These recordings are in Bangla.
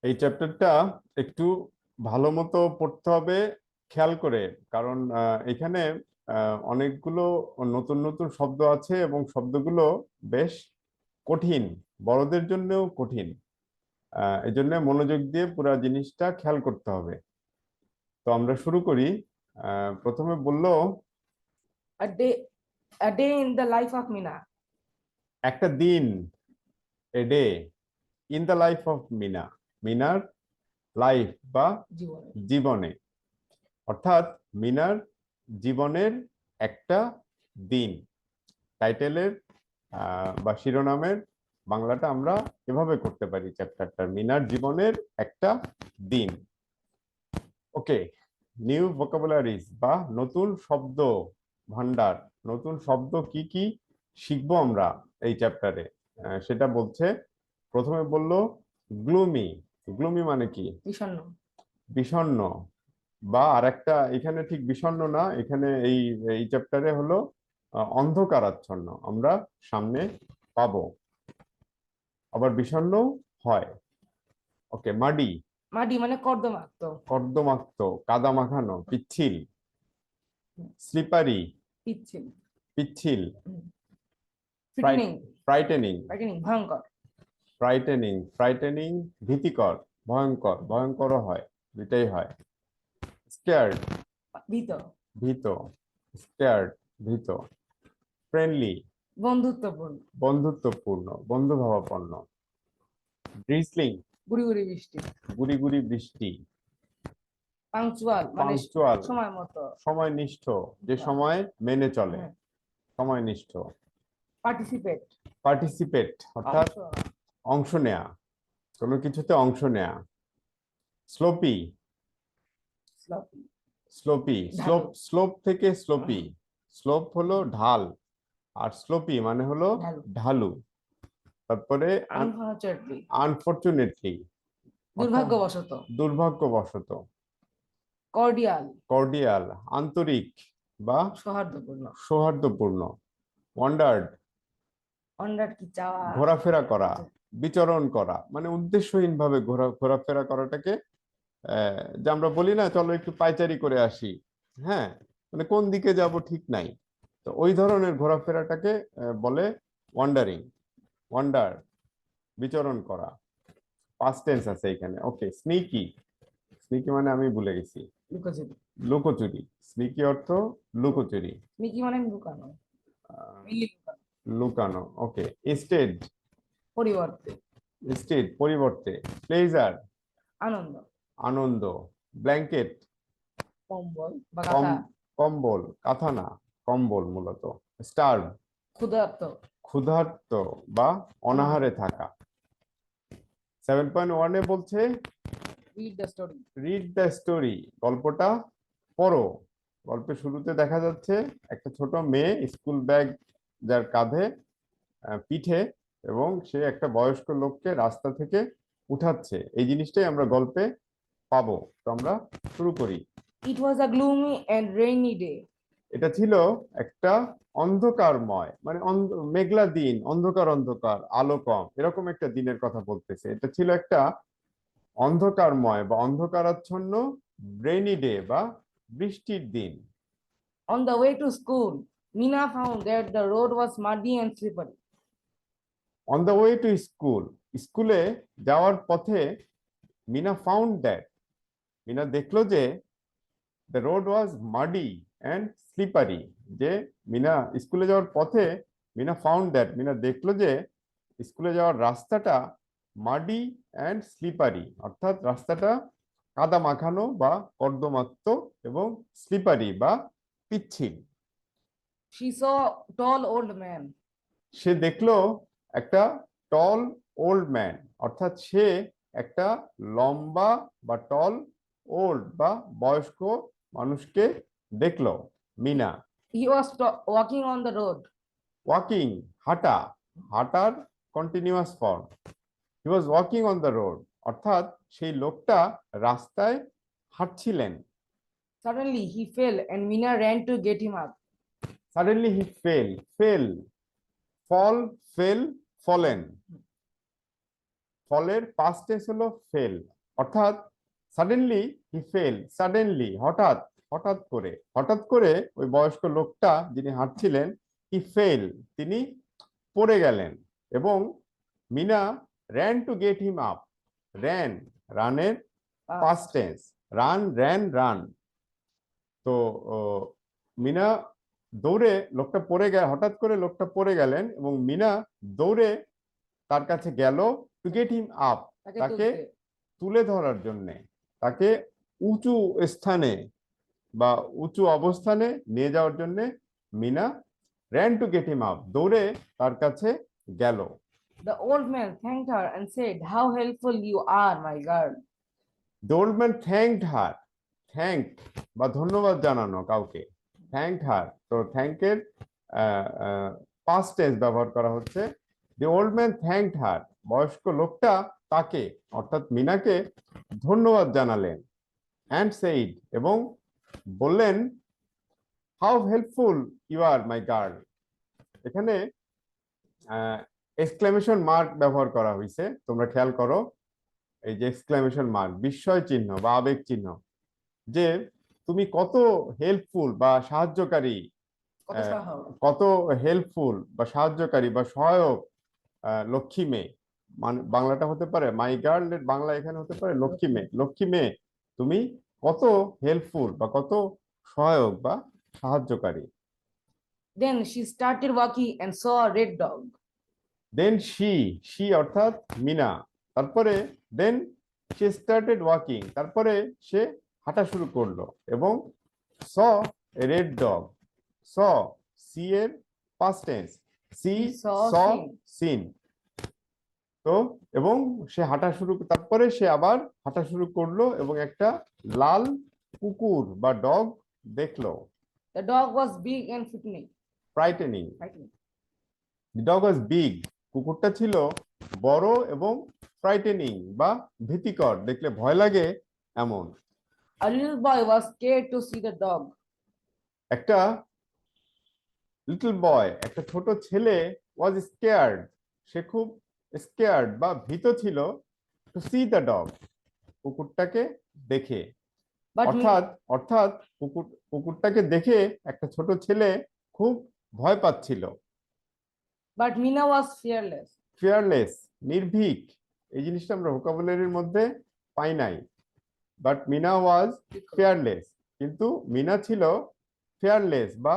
এই চ্যাপ্টারটা একটু ভালো মতো পড়তে হবে, খেয়াল করে। কারণ এখানে অনেকগুলো নতুন নতুন শব্দ আছে এবং শব্দগুলো বেশ কঠিন, বড়দের জন্যও কঠিন। এই জন্য মনোযোগ দিয়ে পুরো জিনিসটা খেয়াল করতে হবে। তো আমরা শুরু করি। প্রথমে বললো A day, a day in the life of Mina. একটা দিন, a day in the life of Mina, মিনার লাইফ বা জীবনে। জীবনে, অর্থাৎ মিনার জীবনের একটা দিন। টাইটেলের বা শিরোনামের বাংলাটা আমরা এভাবে করতে পারি চ্যাপ্টারটার, মিনার জীবনের একটা দিন। ওকে, নিউ ভোকাবুলারিজ বা নতুন শব্দ ভান্ডার, নতুন শব্দ কি কি শিখবো আমরা এই চ্যাপ্টারে, সেটা বলছে। প্রথমে বললো গ্লুমি। গ্লুমি মানে কি? বিষণ্ণ। বিষণ্ণ, বা আরেকটা এখানে ঠিক বিষণ্ণ না, এখানে এই এই চ্যাপ্টারে হলো অন্ধকারাচ্ছন্ন আমরা সামনে পাবো, আবার বিষণ্ণ হয়। ওকে, মাডি। মাটি মানে কর্দমাক্ত। কর্দমাক্ত, কাদা মাখানো, পিচ্ছিল। স্লিপারি, পিচ্ছিল। পিচ্ছিল। ফ্রিটেনিং। ফ্রাইটেনিং, ফ্রিটেনিং ভয়ঙ্কর। ফ্রাইটেনিং, ফ্রাইটেনিং ভীতিকর, ভয়ঙ্কর, ভয়ঙ্কর হয়, দুইটাই হয়। স্কেয়ার্ড, ভীত। ভীত, স্কেয়ার্ড ভীত। ফ্রেন্ডলি, বন্ধুত্বপূর্ণ। বন্ধুত্বপূর্ণ, বন্ধুভাবাপন্ন। ড্রিজলিং, গুড়ি গুড়ি বৃষ্টি। গুড়ি গুড়ি বৃষ্টি। পাংচুয়াল মানে পাংচুয়াল, সময় মতো। সময়নিষ্ঠ, যে সময় মেনে চলে, সময়নিষ্ঠ। পার্টিসিপেট, পার্টিসিপেট অর্থাৎ অংশ নেয়া, কোনো কিছুতে অংশ নেয়া। স্লোপি, স্লোপি, স্লোপ, স্লোপ থেকে স্লোপি। স্লোপ হলো ঢাল, আর স্লোপি মানে হলো ঢালু। তারপরে আনফরচুনেটলি, দুর্ভাগ্যবশত। দুর্ভাগ্যবশত। কর্ডিয়াল, কর্ডিয়াল, আন্তরিক বা সৌহার্দ্যপূর্ণ। সৌহার্দ্যপূর্ণ। ওয়ান্ডার্ড, ওয়ান্ডার কি চাওয়া, ঘোরাফেরা করা, বিচরণ করা, মানে উদ্দেশ্যহীন ভাবে ঘোরাফেরা করাটাকে যে আমরা বলি না, চলো একটু পায়চারি করে আসি, হ্যাঁ, মানে কোন দিকে যাব ঠিক নাই, তো ওই ধরনের ঘোরাফেরাটাকে বলে ওয়ান্ডারিং। ওয়ান্ডার, বিচরণ করা। পাস্ট টেন্স আছে এখানে। ওকে, স্নিকি। স্নিকি মানে আমি ভুলে গেছি, লুকোচুরি। লুকোচুরি। স্নিকি অর্থ লুকোচুরি, স্নিকি মানে লুকানো, লুকানো। ওকে, স্টেড, পরিবর্তে। স্টেড পরিবর্তে। প্লেজার, আনন্দ। আনন্দ। ব্ল্যাঙ্কেট, কম্বল বা কাঁথা। কম্বল, কাঁথা না, কম্বল মূলত। স্টার্ভ, ক্ষুধার্ত। ক্ষুধার্ত বা অনাহারে থাকা। 7.1 বলছে read the story. Read the story, গল্পটা পড়ো। গল্পের শুরুতে দেখা যাচ্ছে একটা ছোট মেয়ে, স্কুল ব্যাগ যার কাঁধে, পিঠে, এবং সে একটা বয়স্ক লোককে রাস্তা থেকে উঠাচ্ছে। এই জিনিসটাই আমরা গল্পে পাবো। তো আমরা শুরু করি। It was a gloomy and rainy day. এটা ছিল একটা অন্ধকারময়, মানে মেঘলা দিন, অন্ধকার অন্ধকার, আলো কম, এরকম একটা দিনের কথা বলতেছে। এটা ছিল একটা অন্ধকারময় বা অন্ধকারাচ্ছন্ন রেইনি ডে বা বৃষ্টির দিন। On the way to school, Mina found that the road was muddy and slippery. On the way to school, স্কুলে যাওয়ার পথে মিনা ফাউন্ড দ্যাট, মিনা দেখলো যে the road was muddy and slippery, যে মিনা স্কুলে যাওয়ার পথে, মিনা ফাউন্ড দ্যাট, মিনা দেখলো যে স্কুলে যাওয়ার রাস্তাটা মাডি অ্যান্ড স্লিপারি, অর্থাৎ রাস্তাটা কাদা মাখানো বা কর্দমাক্ত এবং স্লিপারি বা পিচ্ছিল। She saw a tall old man. সে দেখলো একটা টল ওল্ড ম্যান, অর্থাৎ সে একটা লম্বা বা টল ওল্ড বা বয়স্ক মানুষকে দেখলো Mina. He was walking on the road. Walking, হাঁটা, হাঁটার continuous form. He was walking on the road, অর্থাৎ সেই লোকটা রাস্তায় হাঁটছিলেন। Suddenly he fell and Mina ran to get him up. Suddenly he fell, fell, fall, fell, fallen. ফলের পাস্ট টেন্স হলো ফেল, অর্থাৎ সাডেনলি হি ফেল, সাডেনলি হঠাৎ, হঠাৎ করে ওই বয়স্ক লোকটা যিনি হাঁটছিলেন, হি ফেল, তিনি পড়ে গেলেন। এবং Mina ran to get him up, ran, রানের past tense, run, ran, run. তো মিনা দৌড়ে, লোকটা পড়ে গেল, হঠাৎ করে লোকটা পড়ে গেলেন এবং মিনা দৌড়ে তার কাছে গেল, টু গেট হিম আপ, তাকে তুলে ধরার জন্যে, তাকে উঁচু স্থানে বা উঁচু অবস্থানে নিয়ে যাওয়ার জন্যে Mina ran to get him up, দৌড়ে তার কাছে গেল। The old man thanked her and said, "How helpful you are, my girl." The old man thanked her, thank বা ধন্যবাদ জানানো কাউকে, থ্যাংকড হার, তো থ্যাংকের পাস্ট টেন্স ব্যবহার করা হচ্ছে। দি ওল্ড ম্যান থ্যাংকড হার, বয়স্ক লোকটা তাকে অর্থাৎ মিনাকে ধন্যবাদ জানালেন। অ্যান্ড সেইড, এবং বললেন, how helpful you are my girl. এখানে এক্সক্লেমেশন মার্ক ব্যবহার করা হয়েছে, তোমরা খেয়াল করো, এই যে এক্সক্লেমেশন মার্ক, বিস্ময় চিহ্ন বা আবেগ চিহ্ন, যে তুমি কত হেল্পফুল বা সাহায্যকারী, কত হেল্পফুল বা সাহায্যকারী বা সহায়ক লক্ষ্মী মেয়ে, মানে বাংলাটা হতে পারে মাই গার্ল এর বাংলা এখানে হতে পারে লক্ষ্মী মেয়ে, লক্ষ্মী মেয়ে তুমি কত হেল্পফুল বা কত সহায়ক বা সাহায্যকারী। Then she started walking and saw a red dog. Then she অর্থাৎ মিনা, তারপরে দেন শি স্টার্টেড ওয়াকিং, তারপরে সে হাঁটা শুরু করলো এবং স রেড ডগ, স, সি এর পাস্ট টেন্স, সি স সিন। তো এবং সে হাঁটা শুরু, তারপরে সে আবার হাঁটা শুরু করলো এবং একটা লাল কুকুর বা ডগ দেখলো। The dog was big and frightening, the dog was big, কুকুরটা ছিল বড় এবং ফ্রাইটেনিং বা ভীতিকর, দেখলে ভয় লাগে এমন। A little boy was scared to see the dog. একটা লিটল বয়, একটা ছোট ছেলে, ওয়াজ স্কেয়ার্ড, সে খুব স্কেয়ার্ড বা ভীত ছিল, টু সি দ্য ডগ, কুকুরটাকে দেখে। অর্থাৎ কুকুরটাকে দেখে একটা ছোট ছেলে খুব ভয় পাচ্ছিল। But Mina was fearless. Fearless, নির্ভীক, এই জিনিসটা আমরা ভোকাবুলারির মধ্যে পাই নাই। বাট মিনা ওয়াজ ফিয়ারলেস, কিন্তু মিনা ছিল ফিয়ারলেস বা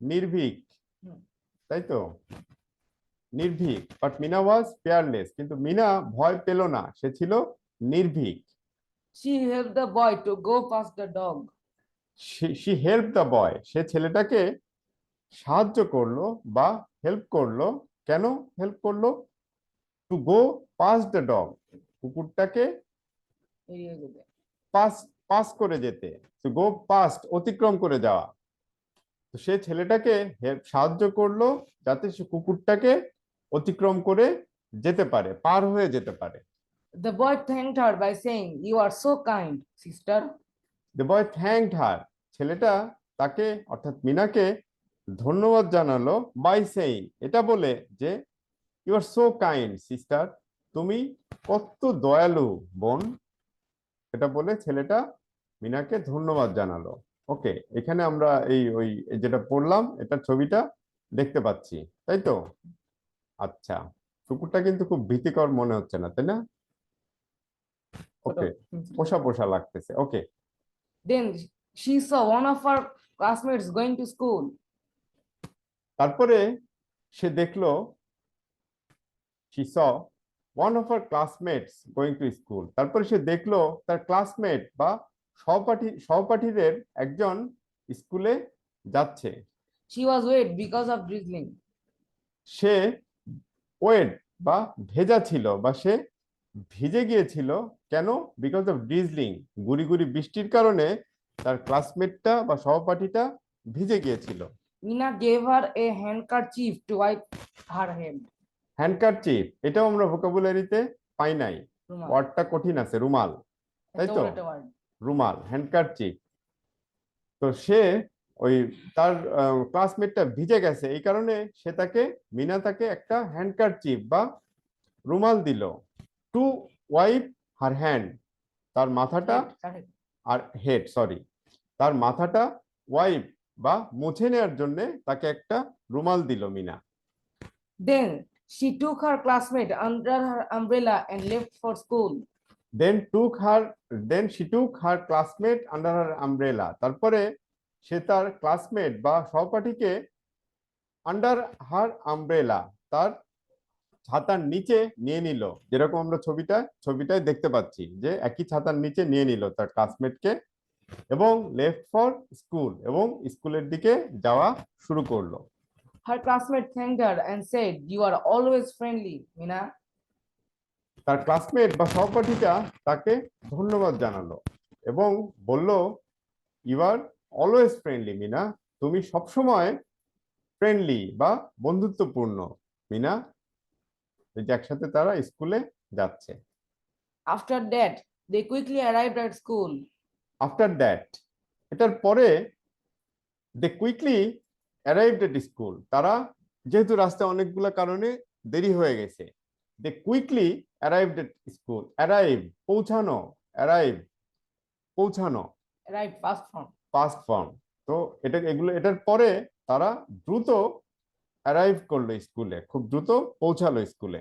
নির্ভীক, তাই তো, নির্ভীক। বাট মিনা ওয়াজ ফিয়ারলেস, কিন্তু মিনা ভয় পেল না, সে ছিল নির্ভীক। She helped the boy to go past the dog. She help the boy, সে ছেলেটাকে সাহায্য করলো বা হেল্প করলো। কেন হেল্প করলো? To go pass the dog, কুকুরটাকে পাস করে যেতে, টু গো পাস্ট, অতিক্রম করে যাওয়া। তো সে ছেলেটাকে সাহায্য করলো যাতে সে কুকুরটাকে অতিক্রম করে যেতে পারে, পার হয়ে যেতে পারে। The boy thanked her by saying, "You are so kind, sister." The boy thanked her, ছেলেটা তাকে অর্থাৎ মিনাকে ধন্যবাদ জানালো, বাই সেইং, এটা বলে যে, you are so kind sister, তুমি কত দয়ালু বোন, এটা বলে ছেলেটা মিনাকে ধন্যবাদ জানালো। ওকে, এখানে আমরা ওই যেটা পড়লাম এটা ছবিটা দেখতে পাচ্ছি, তাই তো? আচ্ছা, কুকুরটা কিন্তু খুব ভীতিকর মনে হচ্ছে না, তাই না? ওকে, পোষা পোষা লাগতেছে। ওকে, Then she saw one of her classmates going to school. তারপরে সে দেখলো, she saw one of her classmates going to school, তারপরে সে দেখলো তার ক্লাসমেট বা সহপাঠীদের একজন স্কুলে যাচ্ছে। She was wet because of drizzling. সে ওয়েট বা ভেজা ছিল বা সে ভিজে গিয়েছিল, কেন? বিকজ অফ ড্রিজলিং, গুড়ি গুড়ি বৃষ্টির কারণে তার ক্লাসমেটটা বা সহপাঠীটা ভিজে গিয়েছিল। Mina gave her a handkerchief to wipe her head. Handkerchief, এটাও আমরা ভোকাবুলারিতে পাই নাই, ওয়ার্ডটা কঠিন আছে, রুমাল, তাই তো? রুমাল, হ্যান্ডকারচিফ। তো সে ওই তার ক্লাসমেটটা ভিজে গেছে, এই কারণে সে মিনা তাকে একটা হ্যান্ডকারচিফ বা রুমাল দিল। টু ওয়াইপ হার হ্যান্ড, তার মাথাটা Correct. আর হেড সরি, তার মাথাটা ওয়াইপ বা মুছে নেওয়ার জন্য তাকে একটা রুমাল দিল Mina. Then she took her classmate under her umbrella and left for school. Then she took her classmate under her umbrella, তারপরে সে তার ক্লাসমেট বা সহপাঠীকে আন্ডার হার আমব্রেলা, তার ছাতার নিচে নিয়ে নিল, যেরকম আমরা ছবিটায় দেখতে পাচ্ছি যে একই ছাতার নিচে নিয়ে নিল তার ক্লাসমেটকে, এবং লেফট ফর স্কুল, এবং স্কুলের দিকে যাওয়া শুরু করলো। Her classmate thanked her and said, "You are always friendly, Mina." তার ক্লাসমেট বা সহপাঠীটা তাকে ধন্যবাদ জানালো এবং বলল, you are always friendly Mina, তুমি সবসময় ফ্রেন্ডলি বা বন্ধুত্বপূর্ণ মিনা। এই যে একসাথে তারা স্কুলে যাচ্ছে। After that, they quickly arrived at school. After that, এটার পরে they quickly arrived at school, তারা যেহেতু রাস্তায় অনেকগুলো কারণে দেরি হয়ে গেছে, they quickly arrived at school, arrive পৌঁছানো, অ্যারাইভ পৌঁছানো, Arrived fast form. Past form. তো এটার পরে তারা দ্রুত অ্যারাইভ করলো স্কুলে, খুব দ্রুত পৌঁছালো স্কুলে।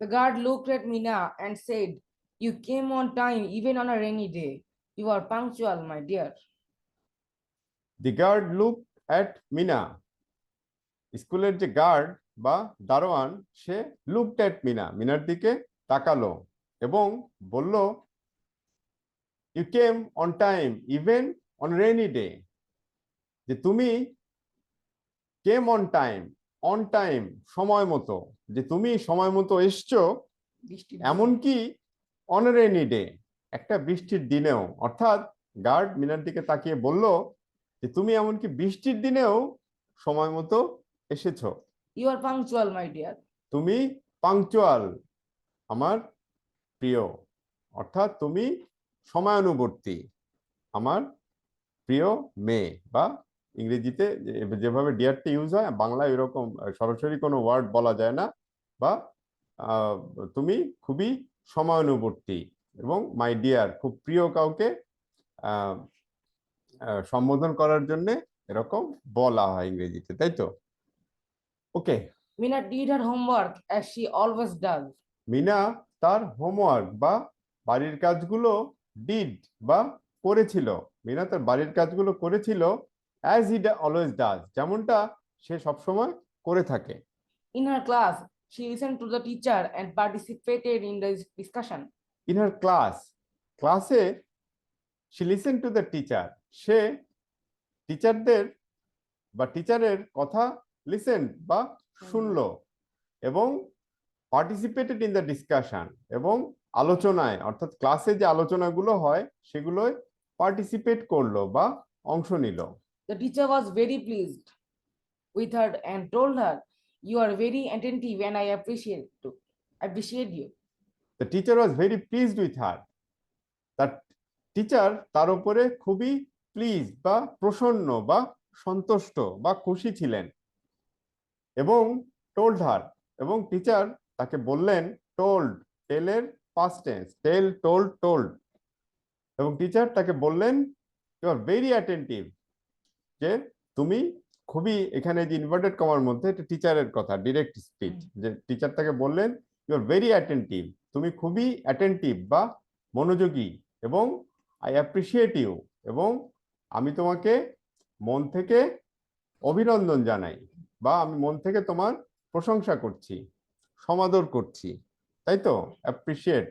The guard looked at Mina and said, "You came on time even on a rainy day. You are punctual, my dear." The guard look at Mina, স্কুলের যে গার্ড বা দারোয়ান সে লুকড অ্যাট মিনা, মিনার দিকে তাকালো এবং বলল, you came on time even on rainy day, যে তুমি কেম অন টাইম সময় মতো, যে তুমি সময় মতো এসছো বৃষ্টির এমনকি অন রেইনি ডে, একটা বৃষ্টির দিনেও। অর্থাৎ গার্ড মিনার দিকে তাকিয়ে বলল যে তুমি এমনকি বৃষ্টির দিনেও সময় মতো এসেছো, You are punctual, my dear. তুমি পাংচুয়াল আমার প্রিয়, অর্থাৎ তুমি সময়ানুবর্তী আমার প্রিয় মেয়ে। বা ইংরেজিতে যেভাবে ডিয়ারটা ইউজ হয়, বাংলায় এরকম সরাসরি কোনো ওয়ার্ড বলা যায় না। বা তুমি খুবই সময়ানুবর্তী এবং মাই ডিয়ার, খুব প্রিয় কাউকে সম্বোধন করার জন্য এরকম বলা হয় ইংরেজিতে, তাই তো? ওকে, Mina did her homework as she always does. Mina তার হোমওয়ার্ক বা বাড়ির কাজগুলো ডিড বা করেছিল, মিনা তার বাড়ির কাজগুলো করেছিল অ্যাজ হি অলওয়েজ ডাজ, যেমনটা সে সবসময় করে থাকে। In her class, she listened to the teacher and participated in the discussion. In her ক্লাসে she listen to the teacher, সে টিচারদের বা টিচারের কথা লিসেন বা শুনলো, এবং পার্টিসিপেটেড ইন দ্য ডিসকাশন, এবং আলোচনায় অর্থাৎ ক্লাসে যে আলোচনাগুলো হয় সেগুলোয় পার্টিসিপেট করলো বা অংশ নিল। The teacher was very pleased with her and told her, "You are very attentive and I appreciate you." The teacher was very pleased with her, তার টিচার তার উপরে খুবই প্লিজ বা প্রসন্ন বা সন্তুষ্ট বা খুশি ছিলেন। এবং টোল্ড হার, এবং টিচার তাকে বললেন, টোল্ড টেলের পাস্ট টেন্স, টেল টোল্ড, এবং টিচার তাকে বললেন, ইউ আর ভেরি অ্যাটেন্টিভ, যে তুমি খুবই, এখানে যে ইনভার্টেড কমার মধ্যে এটা টিচারের কথা, ডিরেক্ট স্পিচ, যে টিচার তাকে বললেন ইউ আর ভেরি অ্যাটেন্টিভ, তুমি খুবই অ্যাটেন্টিভ বা মনোযোগী, এবং আই অ্যাপ্রিসিয়েট ইউ, এবং আমি তোমাকে মন থেকে অভিনন্দন জানাই, বা আমি মন থেকে তোমার প্রশংসা করছি, সমাদর করছি, তাই তো? অ্যাপ্রিসিয়েট,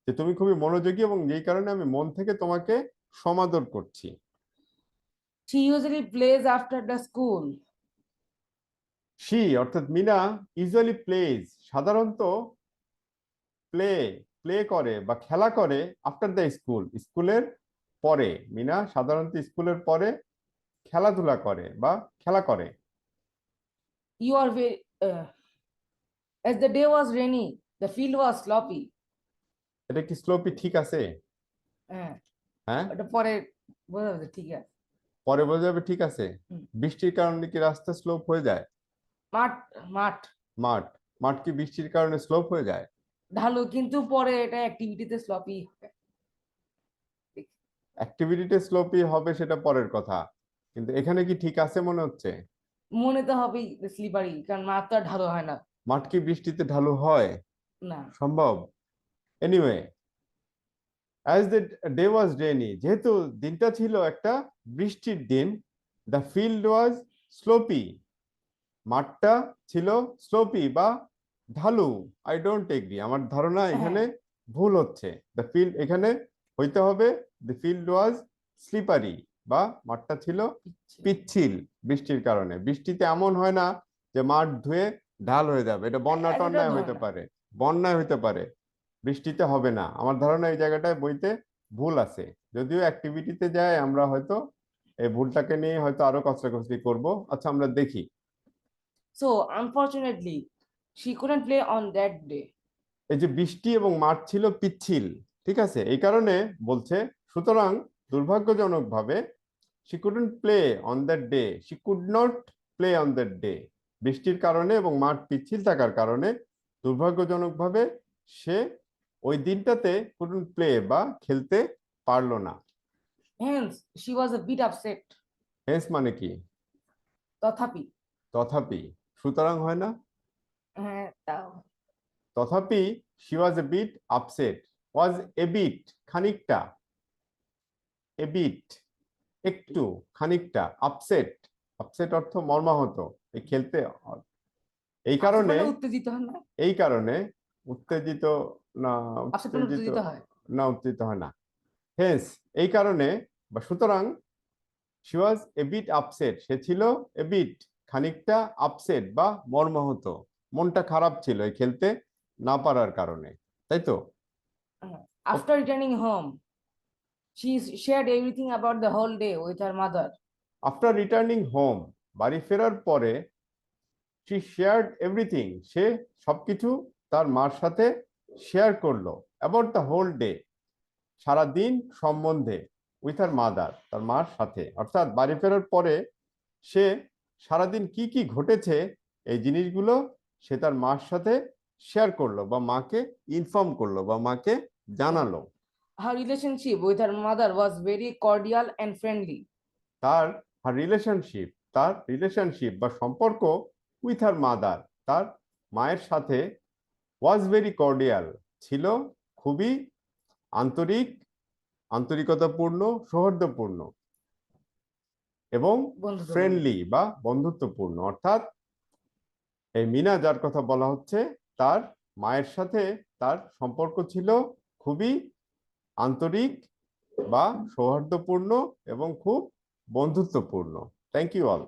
যে তুমি খুবই মনোযোগী এবং যেই কারণে আমি মন থেকে তোমাকে সমাদর করছি। She usually plays after the school. She অর্থাৎ মিনা ইউজুয়ালি প্লেজ, সাধারণত প্লে প্লে করে বা খেলা করে আফটার দ্য স্কুলের পরে। মিনা সাধারণত স্কুলের পরে খেলাধুলা করে বা খেলা করে। You are very. As the day was rainy, the field was sloppy. এটা কি স্লোপি ঠিক আছে? হ্যাঁ, হ্যাঁ, ওটা পরে বোঝা যাবে, ঠিক আছে। পরে বোঝা যাবে, ঠিক আছে। হুম। বৃষ্টির কারণে কি রাস্তা স্লোপ হয়ে যায়? মাঠ মাঠ মাঠ মাঠ কি বৃষ্টির কারণে স্লোপ হয়ে যায়? ঢালু, কিন্তু পরে এটা অ্যাক্টিভিটিতে স্লপি হবে। অ্যাক্টিভিটিতে স্লোপি হবে সেটা পরের কথা, কিন্তু এখানে কি ঠিক আছে মনে হচ্ছে? মনে তো হবেই স্লিপারি, কারণ মাঠ তো আর ঢালু হয় না। মাঠ কি বৃষ্টিতে ঢালু হয়? না। সম্ভব? Anyway, as the day was rainy, যেহেতু দিনটা ছিল একটা বৃষ্টির দিন, দ্য ফিল্ড ওয়াজ স্লোপি, মাঠটা ছিল স্লোপি বা ঢালু। আই ডোন্ট এগ্রি, আমার ধারণা হ্যাঁ, এখানে ভুল হচ্ছে। দ্য ফিল্ড এখানে হইতে হবে দ্য ফিল্ড ওয়াজ স্লিপারি, বা মাঠটা ছিল পিচ্ছিল। পিচ্ছিল বৃষ্টির কারণে। বৃষ্টিতে এমন হয় না যে মাঠ ধুয়ে ঢাল হয়ে যাবে, এটা বন্যা এতটা টন্যায় ধরে হইতে না। পারে, বন্যায় হইতে পারে, বৃষ্টিতে হবে না। আমার ধারণা এই জায়গাটায় বইতে ভুল আছে, যদিও অ্যাক্টিভিটিতে যায় আমরা হয়তো এই ভুলটাকে নিয়ে হয়তো আরো কষ্টাকষ্টি করব। আচ্ছা আমরা দেখি। So unfortunately, she couldn't play on that day. এই যে বৃষ্টি এবং মাঠ ছিল পিচ্ছিল, ঠিক আছে, এই কারণে বলছে, সুতরাং দুর্ভাগ্যজনকভাবে she couldn't play on that day, she could not play on that day, বৃষ্টির কারণে এবং মাঠ পিচ্ছিল থাকার কারণে দুর্ভাগ্যজনকভাবে সে ওই দিনটাতে couldn't play বা খেলতে পারলো না। Hence, she was a bit upset. Hence মানে কি? তথাপি। তথাপি, সুতরাং হয় না? হ্যাঁ, তাও। তথাপি she was a bit upset, was a bit খানিকটা, a bit একটু, খানিকটা, আপসেট, আপসেট অর্থ মর্মাহত, এই খেলতে এই আপসেট কারণে, মানে উত্তেজিত হয় না? এই কারণে উত্তেজিত, না আপসেট মানে উত্তেজিত, উত্তেজিত হয়। না উত্তেজিত হয় না। হেন্স এই কারণে বা সুতরাং she was a bit upset, সে ছিল a bit খানিকটা আপসেট বা মর্মাহত, মনটা খারাপ ছিল এই খেলতে না পারার কারণে, তাই তো? After returning home, she shared everything about the whole day with her mother. After returning home, বাড়ি ফেরার পরে, she shared everything, সে সবকিছু তার মার সাথে শেয়ার করলো, অ্যাবাউট দ্য হোল ডে, সারা দিন সম্বন্ধে, উইথ হার মাদার, তার মার সাথে। অর্থাৎ বাড়ি ফেরার পরে সে সারাদিন কি কি ঘটেছে এই জিনিসগুলো সে তার মার সাথে শেয়ার করলো বা মাকে ইনফর্ম করলো বা মাকে জানালো। Her relationship with her mother was very cordial and friendly. তার রিলেশনশিপ, তার রিলেশনশিপ বা সম্পর্ক উইথ হার মাদার, তার মায়ের সাথে, ওয়াজ ভেরি কর্ডিয়াল, ছিল খুবই আন্তরিক, আন্তরিকতাপূর্ণ, সৌহার্দ্যপূর্ণ এবং বন্ধুত্বপূর্ণ। ফ্রেন্ডলি বা বন্ধুত্বপূর্ণ। অর্থাৎ এই মিনা যার কথা বলা হচ্ছে, তার মায়ের সাথে তার সম্পর্ক ছিল খুবই আন্তরিক বা সৌহার্দ্যপূর্ণ এবং খুব বন্ধুত্বপূর্ণ। Thank you all.